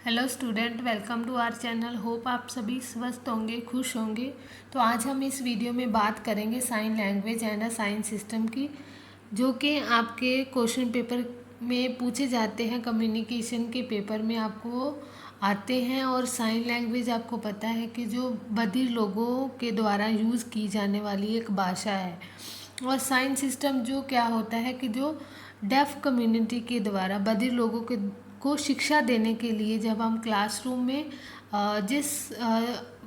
Hello student, welcome to our channel. Hope आप सभी स्वस्थ होंगे, खुश होंगे। तो आज हम इस वीडियो में बात करेंगे sign language and a sign system की, जो कि आपके क्वेश्चन पेपर में पूछे जाते हैं। कम्युनिकेशन के पेपर में आपको आते हैं। और साइन लैंग्वेज आपको पता है कि जो बधिर लोगों के द्वारा यूज़ की जाने वाली एक भाषा है। और साइन सिस्टम जो क्या होता है कि जो डेफ कम्युनिटी के द्वारा बधिर लोगों के को शिक्षा देने के लिए जब हम क्लासरूम में जिस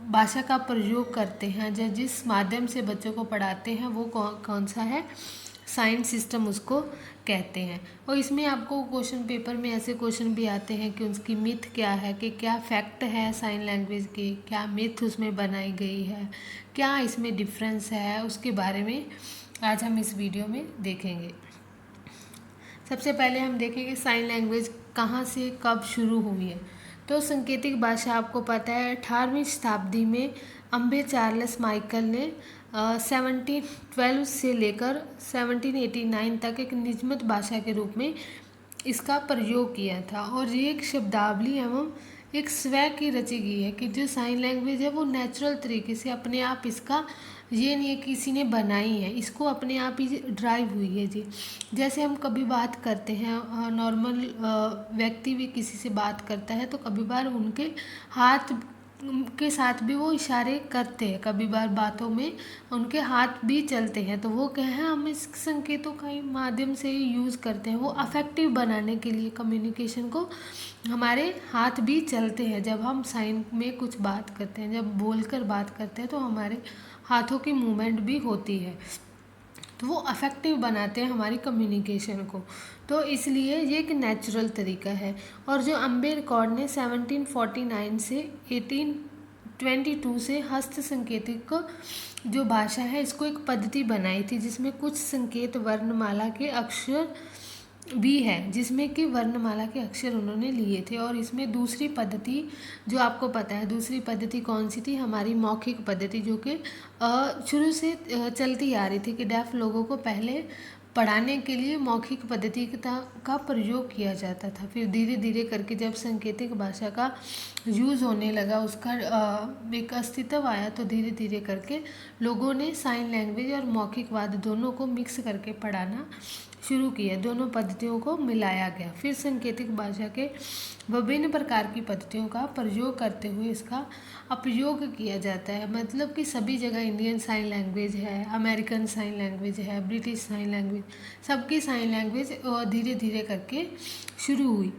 भाषा का प्रयोग करते हैं, जिस माध्यम से बच्चों को पढ़ाते हैं, वो कौन सा है, साइन सिस्टम उसको कहते हैं। और इसमें आपको क्वेश्चन पेपर में ऐसे क्वेश्चन भी आते हैं कि उसकी मिथ क्या है, कि क्या फैक्ट है साइन लैंग्वेज की, क्या मिथ उसमें बनाई गई है, क्या इसमें डिफरेंस है, उसके बारे में आज हम इस वीडियो में देखेंगे। सबसे पहले हम देखेंगे साइन लैंग्वेज कहाँ से कब शुरू हुई है। तो सांकेतिक भाषा आपको पता है 18वीं शताब्दी में अम्बे चार्ल्स माइकल ने 1712 से लेकर 1789 तक एक निजमत भाषा के रूप में इसका प्रयोग किया था। और ये एक शब्दावली एवं एक स्वै की रची गई है कि जो साइन लैंग्वेज है वो नेचुरल तरीके से अपने आप, इसका ये नहीं है किसी ने बनाई है, इसको अपने आप ही ड्राइव हुई है जी। जैसे हम कभी बात करते हैं, नॉर्मल व्यक्ति भी किसी से बात करता है तो कभी बार उनके हाथ के साथ भी वो इशारे करते हैं, कभी बार बातों में उनके हाथ भी चलते हैं। तो वो क्या है, हम इस संकेतों का ही माध्यम से ही यूज़ करते हैं। वो अफेक्टिव बनाने के लिए कम्युनिकेशन को हमारे हाथ भी चलते हैं। जब हम साइन में कुछ बात करते हैं, जब बोलकर बात करते हैं, तो हमारे हाथों की मूवमेंट भी होती है, तो वो अफेक्टिव बनाते हैं हमारी कम्युनिकेशन को। तो इसलिए ये एक नेचुरल तरीका है। और जो अम्बे रिकॉर्ड ने 1749 से 1822 से हस्त संकेतिक जो भाषा है, इसको एक पद्धति बनाई थी, जिसमें कुछ संकेत वर्णमाला के अक्षर भी है, जिसमें कि वर्णमाला के अक्षर उन्होंने लिए थे। और इसमें दूसरी पद्धति जो आपको पता है, दूसरी पद्धति कौन सी थी, हमारी मौखिक पद्धति, जो कि शुरू से चलती आ रही थी कि डेफ लोगों को पहले पढ़ाने के लिए मौखिक पद्धति का प्रयोग किया जाता था। फिर धीरे धीरे करके जब सांकेतिक भाषा का यूज़ होने लगा, उसका एक अस्तित्व आया, तो धीरे धीरे करके लोगों ने साइन लैंग्वेज और मौखिकवाद दोनों को मिक्स करके पढ़ाना शुरू किया। दोनों पद्धतियों को मिलाया गया। फिर सांकेतिक भाषा के विभिन्न प्रकार की पद्धतियों का प्रयोग करते हुए इसका उपयोग किया जाता है। मतलब कि सभी जगह इंडियन साइन लैंग्वेज है, अमेरिकन साइन लैंग्वेज है, ब्रिटिश साइन लैंग्वेज, सबकी साइन लैंग्वेज धीरे धीरे करके शुरू हुई।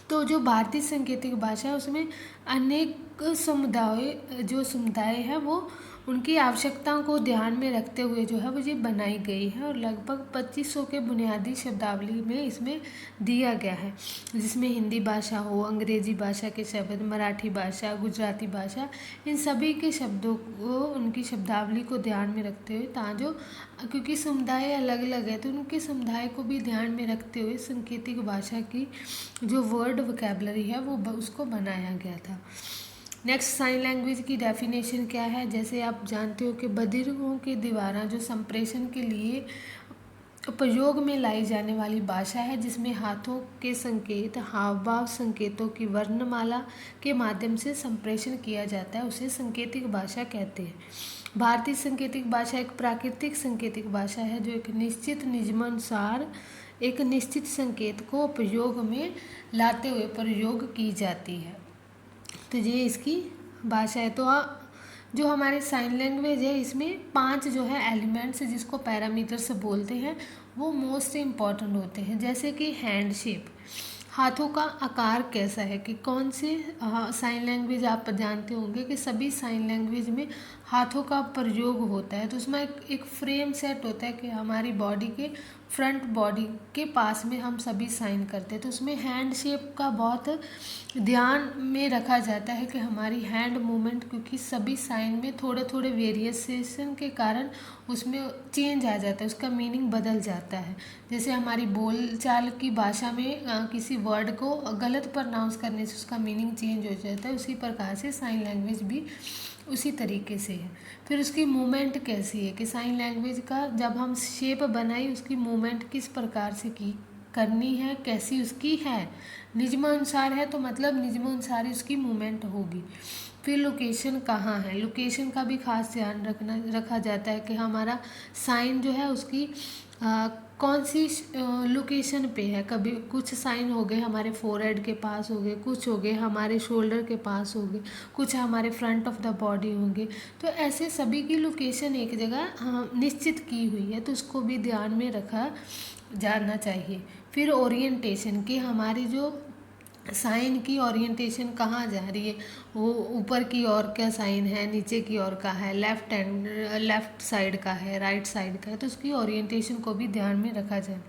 तो जो भारतीय सांकेतिक भाषा है, उसमें अनेक समुदाय है, वो उनकी आवश्यकताओं को ध्यान में रखते हुए जो है वो ये बनाई गई है। और लगभग 2500 के बुनियादी शब्दावली में इसमें दिया गया है, जिसमें हिंदी भाषा हो, अंग्रेजी भाषा के शब्द, मराठी भाषा, गुजराती भाषा, इन सभी के शब्दों को, उनकी शब्दावली को ध्यान में रखते हुए, ताजो क्योंकि समुदाय अलग अलग है, तो उनके समुदाय को भी ध्यान में रखते हुए सांकेतिक भाषा की जो वर्ड वोकैबलरी है वो उसको बनाया गया था। नेक्स्ट, साइन लैंग्वेज की डेफिनेशन क्या है। जैसे आप जानते हो कि बधिरों के द्वारा जो संप्रेषण के लिए प्रयोग में लाई जाने वाली भाषा है, जिसमें हाथों के संकेत, हाव भाव संकेतों की वर्णमाला के माध्यम से संप्रेषण किया जाता है, उसे सांकेतिक भाषा कहते हैं। भारतीय सांकेतिक भाषा एक प्राकृतिक सांकेतिक भाषा है, जो एक निश्चित नियमानुसार एक निश्चित संकेत को प्रयोग में लाते हुए प्रयोग की जाती है। तो ये इसकी भाषा है। तो जो हमारे साइन लैंग्वेज है, इसमें 5 जो है एलिमेंट्स, जिसको पैरामीटर्स बोलते हैं, वो मोस्ट इम्पॉर्टेंट होते हैं। जैसे कि हैंड शेप, हाथों का आकार कैसा है, कि कौन से साइन लैंग्वेज आप जानते होंगे कि सभी साइन लैंग्वेज में हाथों का प्रयोग होता है। तो उसमें एक फ्रेम सेट होता है कि हमारी बॉडी के फ्रंट बॉडी के पास में हम सभी साइन करते हैं। तो उसमें हैंड शेप का बहुत ध्यान में रखा जाता है कि हमारी हैंड मूवमेंट, क्योंकि सभी साइन में थोड़े थोड़े वेरिएशन के कारण उसमें चेंज आ जाता है, उसका मीनिंग बदल जाता है। जैसे हमारी बोलचाल की भाषा में किसी वर्ड को गलत प्रोनाउंस करने से उसका मीनिंग चेंज हो जाता है, उसी प्रकार से साइन लैंग्वेज भी उसी तरीके से है। फिर उसकी मूवमेंट कैसी है, कि साइन लैंग्वेज का जब हम शेप बनाई, उसकी मूवमेंट किस प्रकार से की करनी है, कैसी उसकी है, नियमानुसार है तो मतलब नियमानुसार ही उसकी मूवमेंट होगी। फिर लोकेशन कहाँ है, लोकेशन का भी खास ध्यान रखा जाता है कि हमारा साइन जो है उसकी कौन सी लोकेशन पे है। कभी कुछ साइन हो गए हमारे फोरहेड के पास हो गए, कुछ हो गए हमारे शोल्डर के पास हो गए, कुछ हमारे फ्रंट ऑफ द बॉडी होंगे। तो ऐसे सभी की लोकेशन एक जगह निश्चित की हुई है, तो उसको भी ध्यान में रखा जाना चाहिए। फिर ओरिएंटेशन कि हमारी जो साइन की ओरिएंटेशन कहाँ जा रही है, वो ऊपर की ओर का साइन है, नीचे की ओर का है, लेफ्ट साइड का है, राइट साइड का है, तो उसकी ओरिएंटेशन को भी ध्यान में रखा जाए।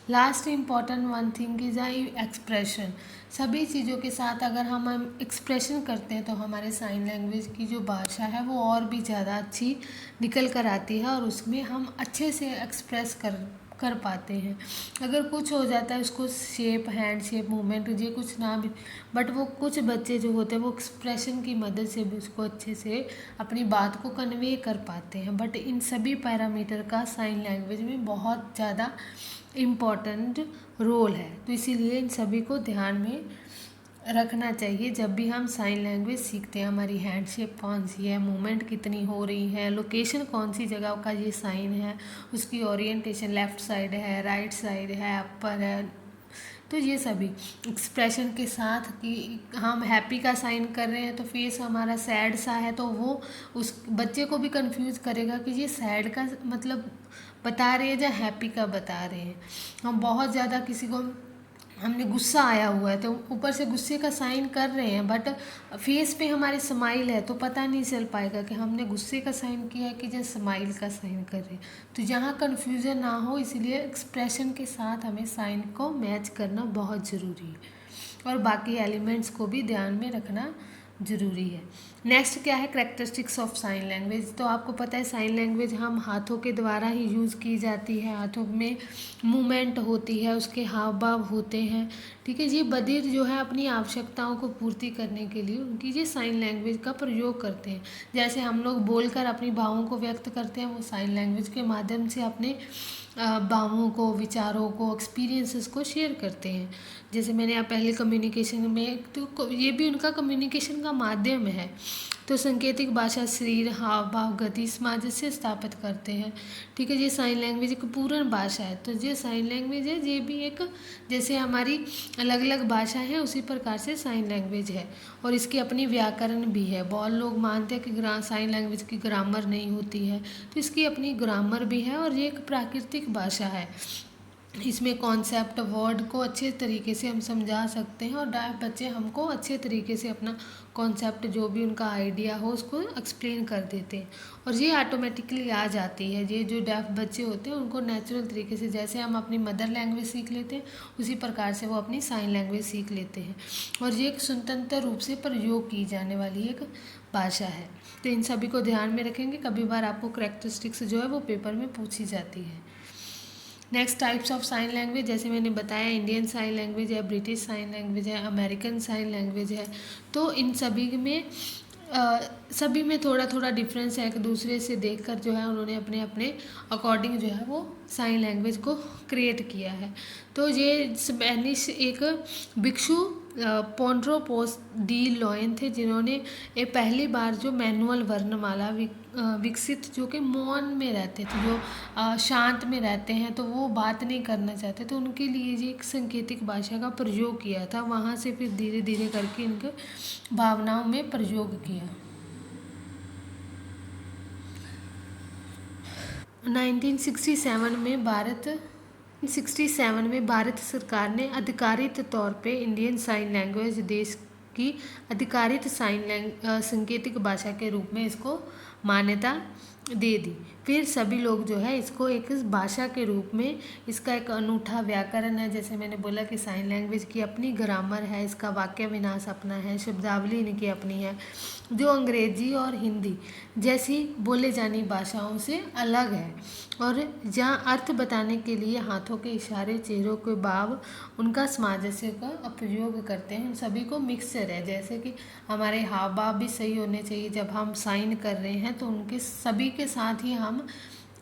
Last important one thing is expression. सभी चीज़ों के साथ अगर हम एक्सप्रेशन करते हैं तो हमारे साइन लैंग्वेज की जो भाषा है वो और भी ज़्यादा अच्छी निकल कर आती है और उसमें हम अच्छे से एक्सप्रेस कर पाते हैं। अगर कुछ हो जाता है उसको शेप, हैंड शेप, मूवमेंट ये कुछ ना भी, बट वो कुछ बच्चे जो होते हैं वो एक्सप्रेशन की मदद से भी उसको अच्छे से अपनी बात को कन्वे कर पाते हैं। बट इन सभी पैरामीटर का साइन लैंग्वेज में बहुत ज़्यादा इम्पॉर्टेंट रोल है, तो इसीलिए इन सभी को ध्यान में रखना चाहिए जब भी हम साइन लैंग्वेज सीखते हैं। हमारी हैंड शेप कौन सी है, मूवमेंट कितनी हो रही है, लोकेशन कौन सी जगह का ये साइन है, उसकी ओरिएंटेशन लेफ़्ट साइड है, राइट साइड है, अपर है, तो ये सभी एक्सप्रेशन के साथ कि हम हैप्पी का साइन कर रहे हैं तो फेस हमारा सैड सा है, तो वो उस बच्चे को भी कंफ्यूज करेगा कि ये सैड का मतलब बता रहे हैं या हैप्पी का बता रहे हैं। हम बहुत ज़्यादा किसी को हमने गुस्सा आया हुआ है तो ऊपर से गुस्से का साइन कर रहे हैं, बट फेस पे हमारी स्माइल है तो पता नहीं चल पाएगा कि हमने गुस्से का साइन किया है कि या स्माइल का साइन कर रहे हैं। तो यहाँ कन्फ्यूज़न ना हो इसीलिए एक्सप्रेशन के साथ हमें साइन को मैच करना बहुत ज़रूरी है और बाकी एलिमेंट्स को भी ध्यान में रखना ज़रूरी है। नेक्स्ट क्या है, कैरेक्टरिस्टिक्स ऑफ साइन लैंग्वेज। तो आपको पता है साइन लैंग्वेज हम हाथों के द्वारा ही यूज़ की जाती है, हाथों में मूवमेंट होती है, उसके हाव भाव होते हैं, ठीक है। ये बधिर जो है अपनी आवश्यकताओं को पूर्ति करने के लिए उनकी ये साइन लैंग्वेज का प्रयोग करते हैं। जैसे हम लोग बोलकर अपनी भावों को व्यक्त करते हैं, वो साइन लैंग्वेज के माध्यम से अपने भावों को, विचारों को, एक्सपीरियंसेस को शेयर करते हैं। जैसे मैंने आप पहले कम्युनिकेशन में, तो ये भी उनका कम्युनिकेशन का माध्यम है। तो सांकेतिक भाषा शरीर, हाव भाव, गति, सामंजस्य स्थापित करते हैं, ठीक है। ये साइन लैंग्वेज एक पूर्ण भाषा है। तो ये साइन लैंग्वेज है, ये भी एक जैसे हमारी अलग अलग भाषा है उसी प्रकार से साइन लैंग्वेज है और इसकी अपनी व्याकरण भी है। बहुत लोग मानते हैं कि साइन लैंग्वेज की ग्रामर नहीं होती है, तो इसकी अपनी ग्रामर भी है और ये एक प्राकृतिक भाषा है। इसमें कॉन्सेप्ट, वर्ड को अच्छे तरीके से हम समझा सकते हैं और डेफ बच्चे हमको अच्छे तरीके से अपना कॉन्सेप्ट जो भी उनका आइडिया हो उसको एक्सप्लेन कर देते हैं और ये ऑटोमेटिकली आ जाती है। ये जो डेफ बच्चे होते हैं उनको नेचुरल तरीके से, जैसे हम अपनी मदर लैंग्वेज सीख लेते हैं उसी प्रकार से वो अपनी साइन लैंग्वेज सीख लेते हैं और ये एक स्वतंत्र रूप से प्रयोग की जाने वाली एक भाषा है। तो इन सभी को ध्यान में रखेंगे, कभी बार आपको कैरेक्टरिस्टिक्स जो है वो पेपर में पूछी जाती है। Next types of sine language, जैसे मैंने बताया इंडियन साइन लैंग्वेज है, ब्रिटिश साइन लैंग्वेज है, अमेरिकन साइन लैंग्वेज है। तो इन सभी में थोड़ा थोड़ा डिफरेंस है, एक दूसरे से देखकर जो है उन्होंने अपने अपने अकॉर्डिंग जो है वो साइन लैंग्वेज को क्रिएट किया है। तो ये स्पेनिश एक भिक्षु पोंड्रोपोस डी लॉयन थे जिन्होंने ये पहली बार जो मैनुअल वर्णमाला विकसित, जो कि मौन में रहते थे, जो शांत में रहते हैं, तो वो बात नहीं करना चाहते, तो उनके लिए ये एक सांकेतिक भाषा का प्रयोग किया था। वहाँ से फिर धीरे धीरे करके इनके भावनाओं में प्रयोग किया। 1967 में भारत सरकार ने आधिकारिक तौर पे इंडियन साइन लैंग्वेज देश की आधिकारिक सांकेतिक भाषा के रूप में इसको मान्यता दे दी। फिर सभी लोग जो है इसको एक भाषा के रूप में, इसका एक अनूठा व्याकरण है, जैसे मैंने बोला कि साइन लैंग्वेज की अपनी ग्रामर है, इसका वाक्य विन्यास अपना है, शब्दावली इनकी अपनी है, जो अंग्रेजी और हिंदी जैसी बोले जानी भाषाओं से अलग है और जहाँ अर्थ बताने के लिए हाथों के इशारे, चेहरों के भाव, उनका सामंजस्य का प्रयोग करते हैं। उन सभी को मिक्सचर है, जैसे कि हमारे हाव भाव भी सही होने चाहिए जब हम साइन कर रहे हैं, तो उनके सभी के साथ ही हम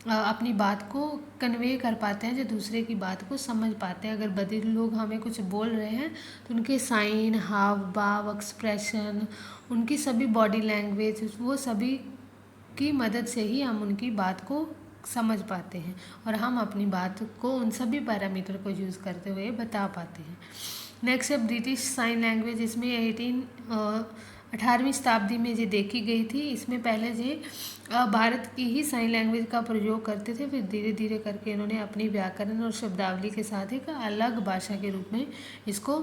अपनी बात को कन्वे कर पाते हैं, जो दूसरे की बात को समझ पाते हैं। अगर बधिर लोग हमें कुछ बोल रहे हैं तो उनके साइन, हाव भाव, एक्सप्रेशन, उनकी सभी बॉडी लैंग्वेज, वो सभी की मदद से ही हम उनकी बात को समझ पाते हैं और हम अपनी बात को उन सभी पैरामीटर को यूज़ करते हुए बता पाते हैं। नेक्स्ट है ब्रिटिश साइन लैंग्वेज। इसमें 18वीं शताब्दी में ये देखी गई थी। इसमें पहले ये भारत की ही साइन लैंग्वेज का प्रयोग करते थे, फिर धीरे धीरे करके इन्होंने अपनी व्याकरण और शब्दावली के साथ एक अलग भाषा के रूप में इसको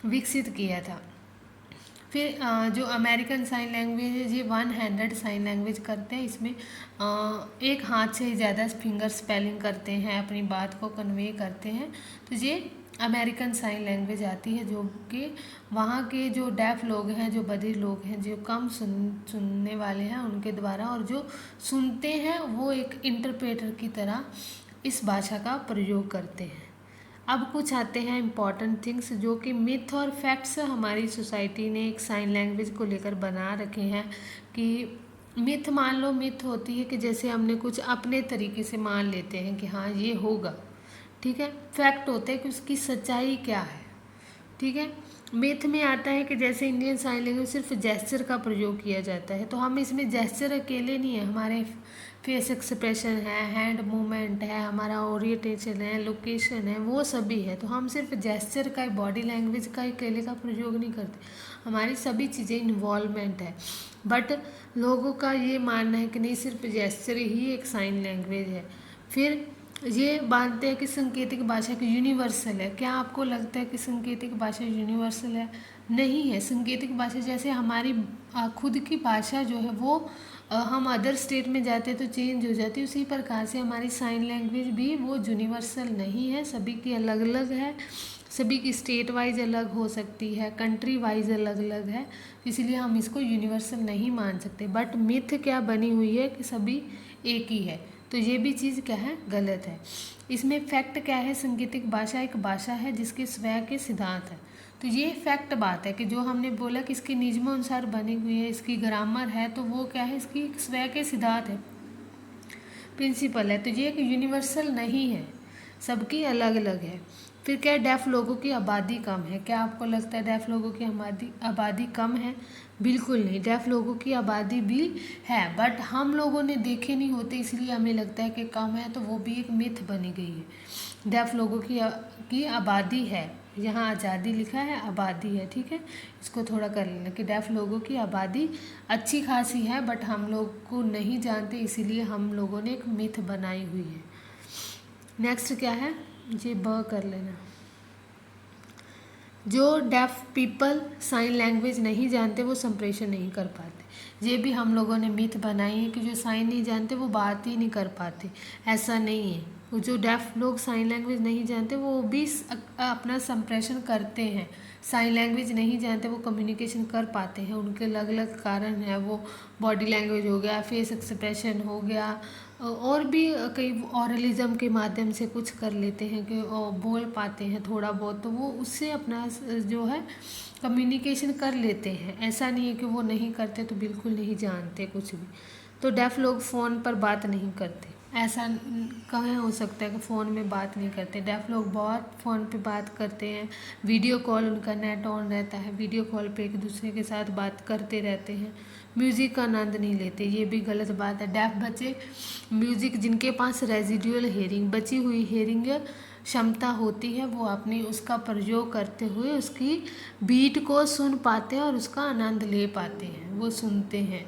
विकसित किया था। फिर जो अमेरिकन साइन लैंग्वेज है, ये 1 हैंडेड साइन लैंग्वेज करते हैं। इसमें एक हाथ से ज़्यादा फिंगर स्पेलिंग करते हैं, अपनी बात को कन्वे करते हैं। तो ये अमेरिकन साइन लैंग्वेज आती है, जो कि वहाँ के जो डेफ लोग हैं, जो बधिर लोग हैं, जो कम सुनने वाले हैं, उनके द्वारा, और जो सुनते हैं वो एक इंटरप्रेटर की तरह इस भाषा का प्रयोग करते हैं। अब कुछ आते हैं इम्पॉर्टेंट थिंग्स, जो कि मिथ और फैक्ट्स हमारी सोसाइटी ने एक साइन लैंग्वेज को लेकर बना रखे हैं। कि मिथ, मान लो मिथ होती है कि जैसे हमने कुछ अपने तरीके से मान लेते हैं कि हाँ ये होगा, ठीक है। फैक्ट होते हैं कि उसकी सच्चाई क्या है, ठीक है। मिथ में आता है कि जैसे इंडियन साइन लैंग्वेज सिर्फ जेस्चर का प्रयोग किया जाता है, तो हम इसमें जेस्चर अकेले नहीं है, हमारे फेस एक्सप्रेशन है, हैंड मूवमेंट है, हमारा ओरिएंटेशन है, लोकेशन है, वो सभी है। तो हम सिर्फ जेस्चर का, बॉडी लैंग्वेज का, अकेले का प्रयोग नहीं करते, हमारी सभी चीज़ें इन्वॉल्वमेंट है। बट लोगों का ये मानना है कि नहीं, सिर्फ जेस्चर ही एक साइन लैंग्वेज है। फिर ये मानते हैं कि सांकेतिक भाषा की यूनिवर्सल है। क्या आपको लगता है कि सांकेतिक भाषा यूनिवर्सल है? नहीं है। सांकेतिक भाषा जैसे हमारी खुद की भाषा जो है वो हम अदर स्टेट में जाते हैं तो चेंज हो जाती है, उसी प्रकार से हमारी साइन लैंग्वेज भी वो यूनिवर्सल नहीं है, सभी की अलग अलग है, सभी की स्टेट वाइज अलग हो सकती है, कंट्री वाइज अलग अलग है, इसलिए हम इसको यूनिवर्सल नहीं मान सकते। बट मिथ क्या बनी हुई है कि सभी एक ही है, तो ये भी चीज़ क्या है, गलत है। इसमें फैक्ट क्या है, सांकेतिक भाषा एक भाषा है जिसके स्वयं के सिद्धांत है। तो ये फैक्ट बात है कि जो हमने बोला कि इसके नियमानुसार बनी हुई है, इसकी ग्रामर है, तो वो क्या है, इसकी स्वयं के सिद्धांत है, प्रिंसिपल है। तो ये एक यूनिवर्सल नहीं है, सबकी अलग अलग है। फिर क्या है, डेफ लोगों की आबादी कम है। क्या आपको लगता है डेफ लोगों की आबादी कम है? बिल्कुल नहीं, डेफ लोगों की आबादी भी है, बट हम लोगों ने देखे नहीं होते, इसलिए हमें लगता है कि कम है, तो वो भी एक मिथ बनी गई है। डेफ लोगों की आबादी है, यहाँ आज़ादी लिखा है, आबादी है, ठीक है। इसको थोड़ा कर लेना कि डेफ लोगों की आबादी अच्छी खासी है, बट हम लोग को नहीं जानते, इसीलिए हम लोगों ने एक मिथ बनाई हुई है। नेक्स्ट क्या है, ये ब कर लेना। जो डेफ पीपल साइन लैंग्वेज नहीं जानते वो संप्रेषण नहीं कर पाते। ये भी हम लोगों ने मिथ बनाई है कि जो साइन नहीं जानते वो बात ही नहीं कर पाते, ऐसा नहीं है। वो जो डेफ लोग साइन लैंग्वेज नहीं जानते वो भी अपना संप्रेषण करते हैं। साइन लैंग्वेज नहीं जानते वो कम्युनिकेशन कर पाते हैं, उनके अलग अलग कारण है। वो बॉडी लैंग्वेज हो गया, फेस एक्सप्रेशन हो गया, और भी कई ऑरलिज्म के माध्यम से कुछ कर लेते हैं कि बोल पाते हैं थोड़ा बहुत, तो वो उससे अपना जो है कम्युनिकेशन कर लेते हैं। ऐसा नहीं है कि वो नहीं करते, तो बिल्कुल नहीं जानते कुछ भी। तो डेफ लोग फ़ोन पर बात नहीं करते, ऐसा कहाँ हो सकता है कि फ़ोन में बात नहीं करते। डेफ लोग बहुत फ़ोन पे बात करते हैं, वीडियो कॉल, उनका नेट ऑन रहता है, वीडियो कॉल पे एक दूसरे के साथ बात करते रहते हैं, म्यूज़िक का आनंद नहीं लेते, ये भी गलत बात है। डेफ बच्चे म्यूज़िक, जिनके पास रेजिडुअल हेयरिंग, बची हुई हेयरिंग क्षमता होती है, वो अपनी उसका प्रयोग करते हुए उसकी बीट को सुन पाते हैं और उसका आनंद ले पाते हैं, वो सुनते हैं।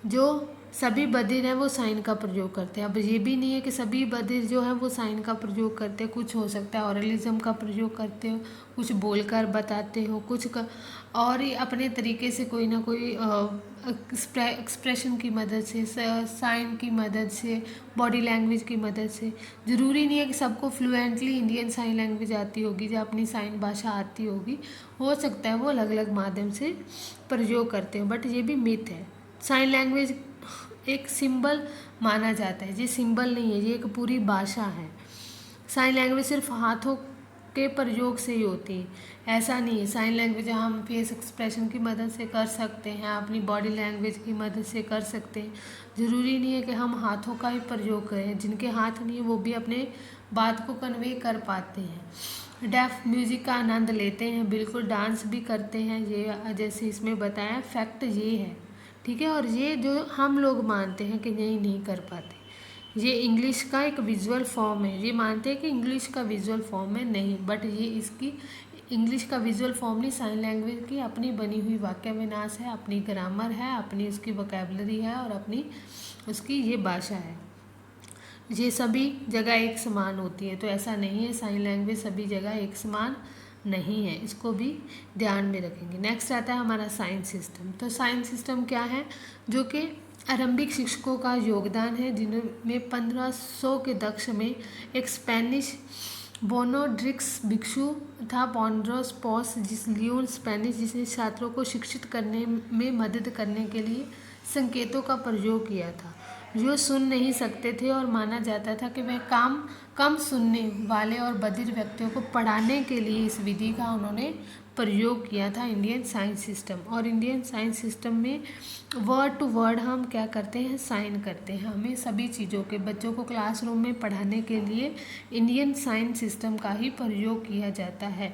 जो सभी बधिर हैं वो साइन का प्रयोग करते हैं। अब ये भी नहीं है कि सभी बधिर जो हैं वो साइन का प्रयोग करते हैं, कुछ हो सकता है ऑरलिज्म का प्रयोग करते हो, कुछ बोलकर बताते हो, और ही अपने तरीके से कोई ना कोई एक्सप्रेशन की मदद से, साइन की मदद से, बॉडी लैंग्वेज की मदद से। ज़रूरी नहीं है कि सबको फ्लुएंटली इंडियन साइन लैंग्वेज आती होगी या अपनी साइन भाषा आती होगी, हो सकता है वो अलग अलग माध्यम से प्रयोग करते हो, बट ये भी मिथ है। साइन लैंग्वेज एक सिंबल माना जाता है, ये सिंबल नहीं है, ये एक पूरी भाषा है। साइन लैंग्वेज सिर्फ हाथों के प्रयोग से ही होती है। ऐसा नहीं है, साइन लैंग्वेज हम फेस एक्सप्रेशन की मदद से कर सकते हैं, अपनी बॉडी लैंग्वेज की मदद से कर सकते हैं। ज़रूरी नहीं है कि हम हाथों का ही प्रयोग करें, जिनके हाथ नहीं है वो भी अपने बात को कन्वे कर पाते हैं। डेफ म्यूज़िक का आनंद लेते हैं, बिल्कुल डांस भी करते हैं, ये जैसे इसमें बताया फैक्ट ये है, ठीक है। और ये जो हम लोग मानते हैं कि नहीं कर पाते, ये इंग्लिश का एक विजुअल फॉर्म है। ये मानते हैं कि इंग्लिश का विजुअल फॉर्म है, नहीं, बट ये इसकी इंग्लिश का विजुअल फॉर्म नहीं, साइन लैंग्वेज की अपनी बनी हुई वाक्य विन्यास है, अपनी ग्रामर है, अपनी उसकी वोकैबुलरी है और अपनी उसकी ये भाषा है। ये सभी जगह एक समान होती है, तो ऐसा नहीं है, साइन लैंग्वेज सभी जगह एक समान नहीं है, इसको भी ध्यान में रखेंगे। नेक्स्ट आता है हमारा साइंस सिस्टम। तो साइंस सिस्टम क्या है, जो कि आरंभिक शिक्षकों का योगदान है, जिनमें 1500 के दशक में एक स्पेनिश बोनोड्रिक्स भिक्षु था, पॉन्ड्रोस पॉस जिस लियोन स्पेनिश, जिसने छात्रों को शिक्षित करने में मदद करने के लिए संकेतों का प्रयोग किया था, जो सुन नहीं सकते थे, और माना जाता था कि वह कम सुनने वाले और बधिर व्यक्तियों को पढ़ाने के लिए इस विधि का उन्होंने प्रयोग किया था, इंडियन साइंस सिस्टम। और इंडियन साइंस सिस्टम में वर्ड टू वर्ड हम क्या करते हैं, साइन करते हैं। हमें सभी चीज़ों के बच्चों को क्लासरूम में पढ़ाने के लिए इंडियन साइंस सिस्टम का ही प्रयोग किया जाता है।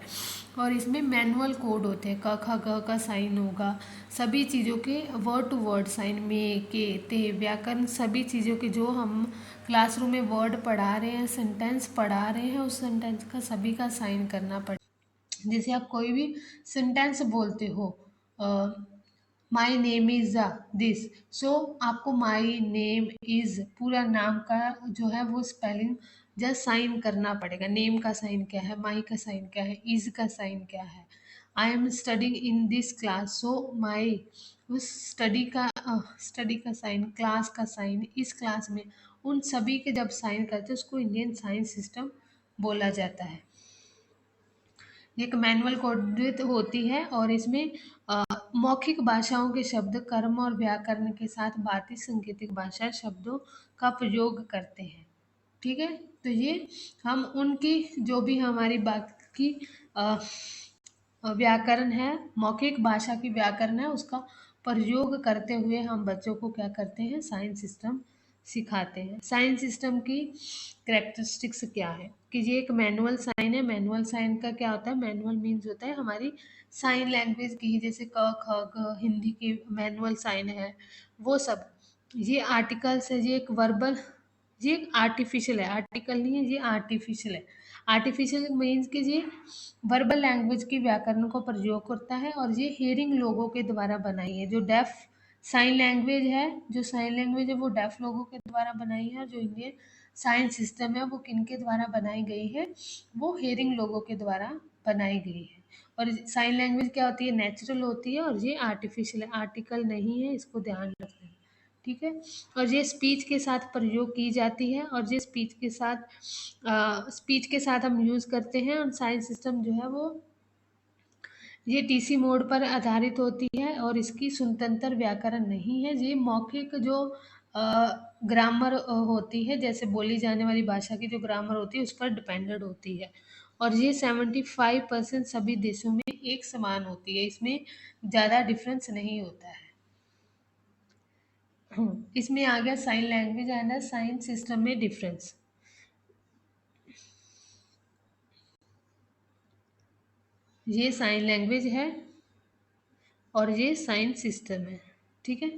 और इसमें मैनुअल कोड होते हैं, क ख ग का साइन होगा, सभी चीज़ों के वर्ड टू वर्ड साइन, में के ते व्याकरण, सभी चीज़ों के जो हम क्लासरूम में वर्ड पढ़ा रहे हैं, सेंटेंस पढ़ा रहे हैं, उस सेंटेंस का सभी का साइन करना पड़ेगा। जैसे आप कोई भी सेंटेंस बोलते हो, माई नेम इज़ दिस, सो आपको माई नेम इज़ पूरा नाम का जो है वो स्पेलिंग जस्ट साइन करना पड़ेगा। नेम का साइन क्या है, माई का साइन क्या है, इज़ का साइन क्या है। I am studying in this class, so my उस स्टडी का साइन, क्लास का साइन, इस क्लास में, उन सभी के जब साइन करते हैं उसको इंडियन साइंस सिस्टम बोला जाता है। ये एक मैनुअल कोडित होती है और इसमें मौखिक भाषाओं के शब्द कर्म और व्याकरण के साथ बाती संकेतिक भाषा शब्दों का प्रयोग करते हैं, ठीक है। तो ये हम उनकी जो भी हमारी बाकी अ, व्याकरण है, मौखिक भाषा की व्याकरण है, उसका प्रयोग करते हुए हम बच्चों को क्या करते हैं, साइंस सिस्टम सिखाते हैं। साइंस सिस्टम की करेक्टरिस्टिक्स क्या है कि ये एक मैनुअल साइन है। मैनुअल साइन का क्या होता है, मैनुअल मीन्स होता है हमारी साइन लैंग्वेज की, जैसे क ख ग हिंदी की मैनुअल साइन है वो सब। ये आर्टिकल्स है, ये एक वर्बल, ये आर्टिफिशियल है, आर्टिकल नहीं है, ये आर्टिफिशियल है। आर्टिफिशियल मीन्स कि ये वर्बल लैंग्वेज की व्याकरण को प्रयोग करता है और ये हियरिंग लोगों के द्वारा बनाई है। जो डेफ साइन लैंग्वेज है, जो साइन लैंग्वेज है वो डेफ लोगों के द्वारा बनाई है, और जो इंडियन साइंस सिस्टम है वो किनके द्वारा बनाई गई है, वो हियरिंग लोगों के द्वारा बनाई गई है। और साइन लैंग्वेज क्या होती है, नेचुरल होती है, और ये आर्टिफिशियल है, आर्टिकल नहीं है, इसको ध्यान रखना है, ठीक है। और ये स्पीच के साथ प्रयोग की जाती है, और ये स्पीच के साथ हम यूज़ करते हैं। और साइंस सिस्टम जो है वो ये टीसी मोड पर आधारित होती है और इसकी स्वतंत्र व्याकरण नहीं है। ये मौखिक जो ग्रामर होती है, जैसे बोली जाने वाली भाषा की जो ग्रामर होती है उस पर डिपेंडेंट होती है। और ये 75% सभी देशों में एक समान होती है, इसमें ज़्यादा डिफरेंस नहीं होता है। इसमें आ गया sign language and science system में डिफरेंस। ये साइन लैंग्वेज है और ये साइंस सिस्टम है, ठीक है।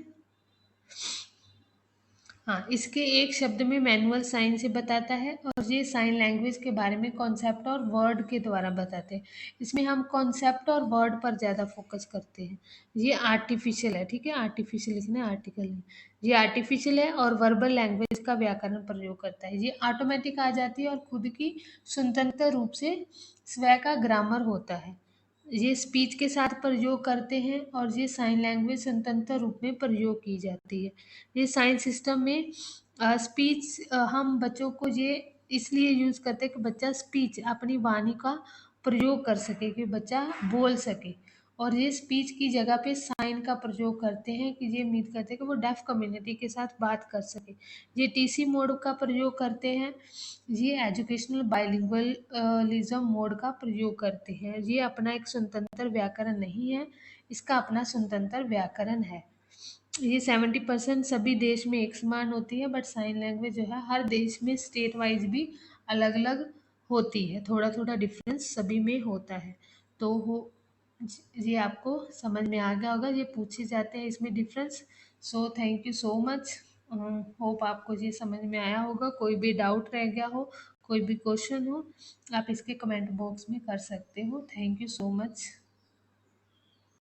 हाँ, इसके एक शब्द में मैनुअल साइन से बताता है, और ये साइन लैंग्वेज के बारे में कॉन्सेप्ट और वर्ड के द्वारा बताते हैं। इसमें हम कॉन्सेप्ट और वर्ड पर ज़्यादा फोकस करते हैं। ये आर्टिफिशियल है, ठीक है, आर्टिफिशियल लिखना है, आर्टिकल नहीं। ये आर्टिफिशियल है और वर्बल लैंग्वेज का व्याकरण प्रयोग करता है। ये ऑटोमेटिक आ जाती है और खुद की स्वतंत्र रूप से स्वयं का ग्रामर होता है। ये स्पीच के साथ प्रयोग करते हैं, और ये साइन लैंग्वेज स्वतंत्र रूप में प्रयोग की जाती है। ये साइंस सिस्टम में स्पीच हम बच्चों को ये इसलिए यूज़ करते हैं कि बच्चा स्पीच अपनी वाणी का प्रयोग कर सके, कि बच्चा बोल सके। और ये स्पीच की जगह पे साइन का प्रयोग करते हैं कि ये उम्मीद करते हैं कि वो डेफ कम्युनिटी के साथ बात कर सके। ये टीसी मोड का प्रयोग करते हैं। ये एजुकेशनल बाइलिंगुअलिज्म मोड का प्रयोग करते हैं। ये अपना एक स्वतंत्र व्याकरण नहीं है, इसका अपना स्वतंत्र व्याकरण है। ये 70% सभी देश में एक समान होती है, बट साइन लैंग्वेज जो है हर देश में स्टेट वाइज भी अलग अलग होती है, थोड़ा थोड़ा डिफरेंस सभी में होता है। तो हो ये आपको समझ में आ गया होगा, ये पूछे जाते हैं इसमें difference. So thank you so much. Hope आपको ये समझ में आया होगा। कोई भी डाउट रह गया हो, कोई भी क्वेश्चन हो, आप इसके कमेंट बॉक्स में कर सकते हो। Thank you so much.